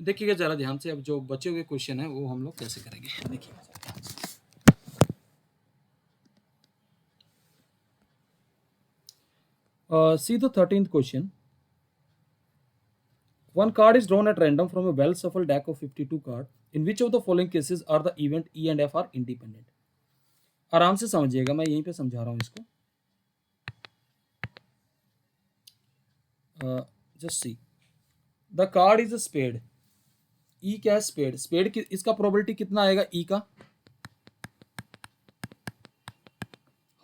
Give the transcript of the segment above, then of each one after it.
देखिएगा जरा ध्यान से, अब जो बचे हुए क्वेश्चन है वो हम लोग कैसे करेंगे, देखिएगा जरा ध्यान से। See the 13th question. One card is drawn at random from a well shuffled deck of 52 cards. In which of the following cases are the event E and F are independent? आराम से समझिएगा, मैं यहीं पे समझा रहा हूँ इसको। Just see the card is a spade. ई क्या है? स्पेड। स्पेड की इसका प्रोबेबिलिटी कितना आएगा ई का?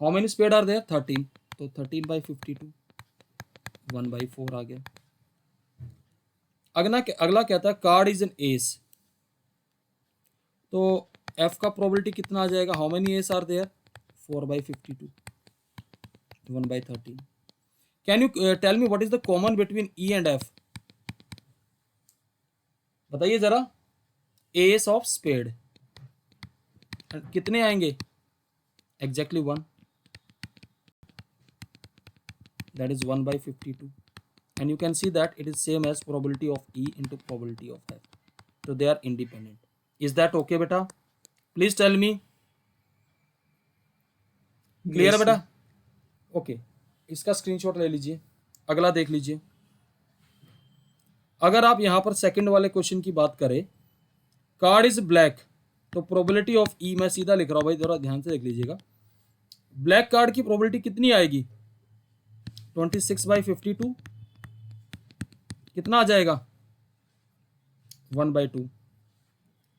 How many spade are there? 13। तो 13/52 1/4 आ गया। अगला कहता है कार्ड इज एन एस, तो एफ का प्रोबेबिलिटी कितना आ जाएगा? How many ace are there? 4/52 1/13। Can you tell me what is the common between E and F? बताइए जरा। एस ऑफ स्पेड कितने आएंगे? Exactly 1, that is 1/52, and you can see that it is same as probability of E into probability of F, so they are independent. Is that okay beta? Please tell me. Clear है बेटा? Okay, इसका screenshot ले लीजिए, अगला देख लीजिए। अगर आप यहां पर सेकंड वाले क्वेश्चन की बात करें, कार्ड इज ब्लैक, तो प्रोबेबिलिटी ऑफ ई मैं सीधा लिख रहा हूं भाई, जरा ध्यान से देख लीजिएगा। ब्लैक कार्ड की प्रोबेबिलिटी कितनी आएगी? 26/52 कितना आ जाएगा? 1/2।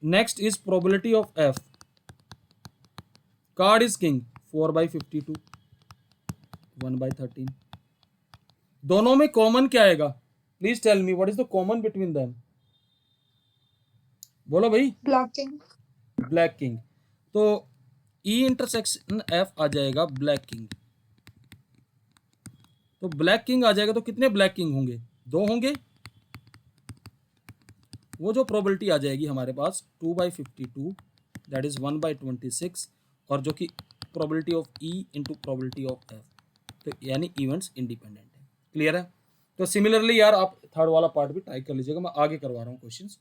Next is probability of F, card is king, 4/52 1/13। दोनों में कॉमन क्या आएगा? Please tell me what is the common between them. बोलो भाई। Black king. ब्लैक किंग, तो ई इंटरसेक्शन एफ आ जाएगा ब्लैक किंग। तो ब्लैक किंग आ जाएगा, तो कितने ब्लैक किंग होंगे? 2 होंगे। वो जो प्रोबेबिलिटी आ जाएगी हमारे पास 2/52 दैट इज 1/26, और जो कि probability of E into probability of F, तो यानी इवेंट्स इंडिपेंडेंट है। क्लियर है? तो सिमिलरली यार आप थर्ड वाला पार्ट भी ट्राई कर लीजिएगा, मैं आगे करवा रहा हूँ क्वेश्चंस।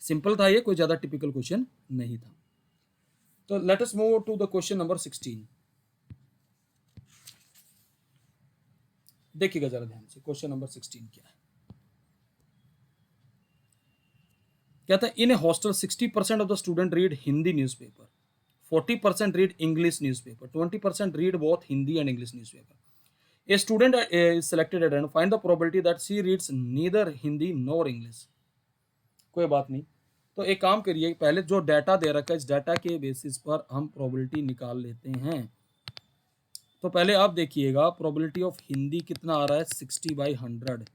सिंपल था ये, कोई ज्यादा टिपिकल क्वेश्चन नहीं था। तो let us move to the question number 16। देखिएगा जरा ध्यान से, क्वेश्चन नंबर 16 क्या है। कहता है in a hostel 60% of the student read Hindi newspaper, 40% read English newspaper, 20% read both Hindi and English newspaper. A student is selected at random. Find the probability that she reads neither Hindi nor English. कोई बात नहीं, तो एक काम करिए, पहले जो data दे रखा है इस डाटा के बेसिस पर हम प्रोबेबिलिटी निकाल लेते हैं। तो पहले आप देखिएगा प्रोबेबिलिटी ऑफ हिंदी कितना आ रहा है? 60/100,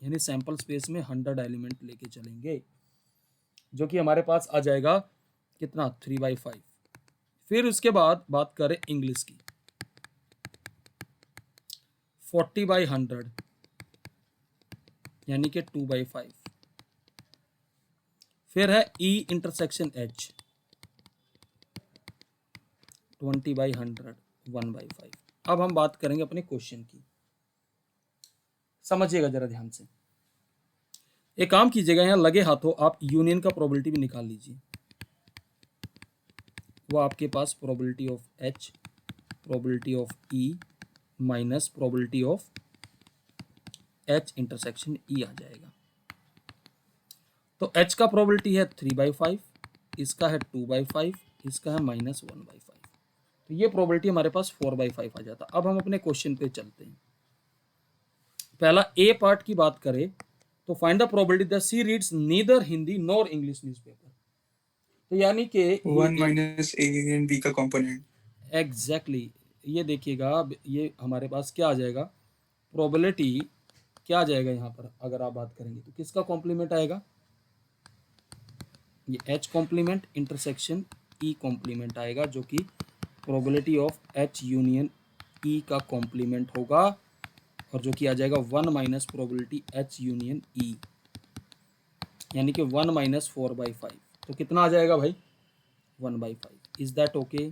यानी सैंपल स्पेस में 100 एलिमेंट लेके चलेंगे, जो कि हमारे पास आ जाएगा कितना? 3/5। फिर उसके बाद बात करें इंग्लिश की, 40/100 यानी कि 2/5। फिर है ई इंटरसेक्शन एच, 20/100 1/5। अब हम बात करेंगे अपने क्वेश्चन की, समझिएगा जरा ध्यान से। एक काम कीजिएगा, यहाँ लगे हाथों आप यूनियन का प्रोबेबिलिटी भी निकाल लीजिए। वो आपके पास probability of H, probability of E minus probability of H intersection E आ जाएगा। तो एच का प्रोबेबिलिटी है 3/5, इसका है 2/5, इसका है -1/5, तो ये प्रोबेबिलिटी हमारे पास 4/5 आ जाता। अब हम अपने क्वेश्चन पे चलते हैं। पहला ए पार्ट की बात करें तो find the probability that she reads neither Hindi nor English newspaper, तो यानी कि 1 माइनस ए एंड बी का कंपोनेंट। एग्जैक्टली, ये देखिएगा, ये हमारे पास क्या आ जाएगा? प्रोबेबिलिटी क्या आ जाएगा यहाँ पर? अगर आप बात करेंगे तो किसका कॉम्प्लीमेंट आएगा? ये H complement intersection E complement आएगा, जो कि probability of H union E का कॉम्प्लीमेंट होगा, और जो कि आ जाएगा 1 minus probability H union E, यानी कि 1 माइनस 4/5। तो कितना आ जाएगा भाई? 1/5। Is that okay?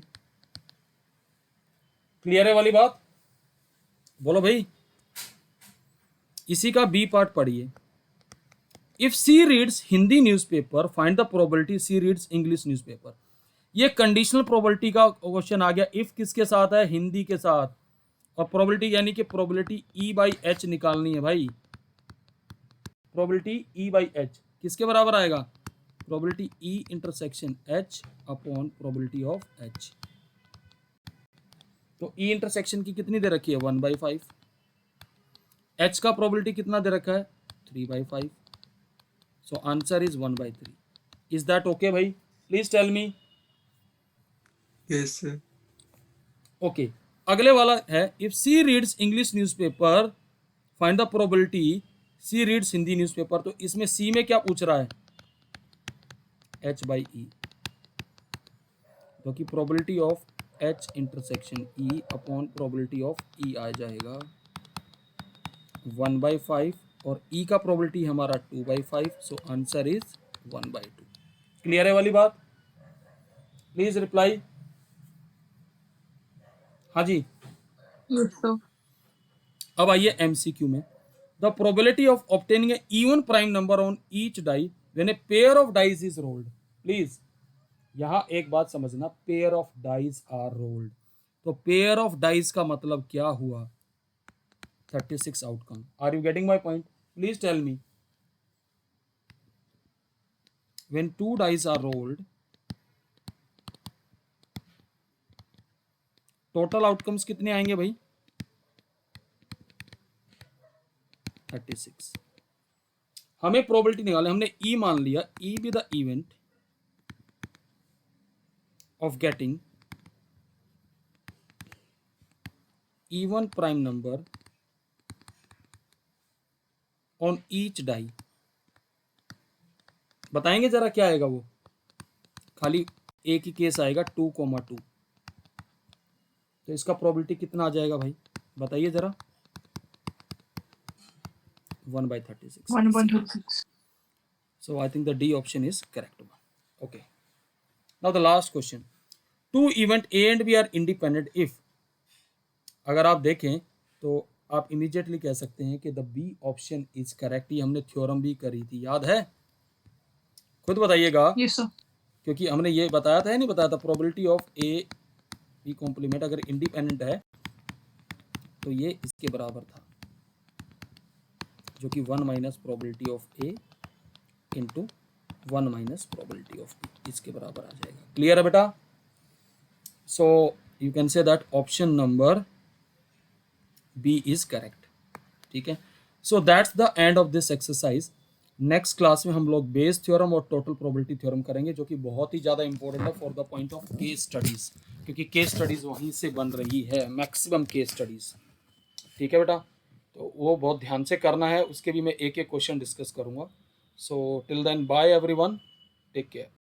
क्लियर है वाली बात? बोलो भाई। इसी का बी पार्ट पढ़िए। If C reads Hindi newspaper find the probability C reads English newspaper. ये कंडीशनल प्रोबेबिलिटी का क्वेश्चन आ गया। इफ किसके साथ है? हिंदी के साथ। और प्रोबेबिलिटी यानी कि प्रोबेबिलिटी ई बाई एच निकालनी है भाई। प्रोबेबिलिटी ई बाई एच किसके बराबर आएगा? Probability E intersection H upon probability of H. तो ई इंटरसेक्शन की कितनी दे रखी है? 1/5। एच का प्रोबेबिलिटी कितना दे रखा है? 3/5। So answer is 1/3। Is that okay भाई? Please tell me. Yes, sir. Okay, अगले वाला है if C reads English newspaper find the probability C reads Hindi newspaper. तो इसमें सी में क्या पूछ रहा है? h/e। तो कि probability of h intersection e upon probability of e आ जाएगा 1/5 और e का प्रोबेबिलिटी हमारा 2/5। सो आंसर इज 1/2। क्लियर है वाली बात? Please reply. हाँ जी। Yes, sir. अब आइए एमसीक्यू में। The probability of obtaining a even prime number on each die when a pair of dice is rolled. Please यहां एक बात समझना, pair of dice are rolled. तो पेयर ऑफ डाइज का मतलब क्या हुआ? 36 outcome. Are you getting my point? Please tell me. When 2 dice are rolled total outcomes कितने आएंगे भाई? 36। हमें प्रोबेबिलिटी निकाले, हमने ई मान लिया। E be the event of getting even prime number on each die। बताएंगे जरा क्या आएगा वो? खाली एक ही केस आएगा 2,2। तो इसका प्रोबेबिलिटी कितना आ जाएगा भाई? बताइए जरा। 1/36। 1/36. So I think the D option is correct one. Okay. Now the last question. Two event A and B are independent if। अगर आप देखें तो आप इमीडिएटली कह सकते हैं कि the B option is correct. ये हमने थ्योरम भी करी थी, याद है? खुद बताइएगा। Yes, sir. क्योंकि हमने ये बताया था या नहीं बताया था? Probability of A B complement अगर इंडिपेंडेंट है तो ये इसके बराबर था, जो कि 1 minus probability of A into 1 minus probability of B इसके बराबर आ जाएगा। क्लियर है बेटा? So you can say that option number B is correct. ठीक है। So that's the end of this exercise. Next class में हम लोग बेस थ्योरम और टोटल प्रोबेबिलिटी थ्योरम करेंगे, जो कि बहुत ही ज़्यादा इंपॉर्टेंट है for the point of case studies, क्योंकि केस स्टडीज वहीं से बन रही है, मैक्सिमम केस स्टडीज। ठीक है बेटा? तो वो बहुत ध्यान से करना है, उसके भी मैं एक एक क्वेश्चन डिस्कस करूंगा। So till then bye everyone, take care.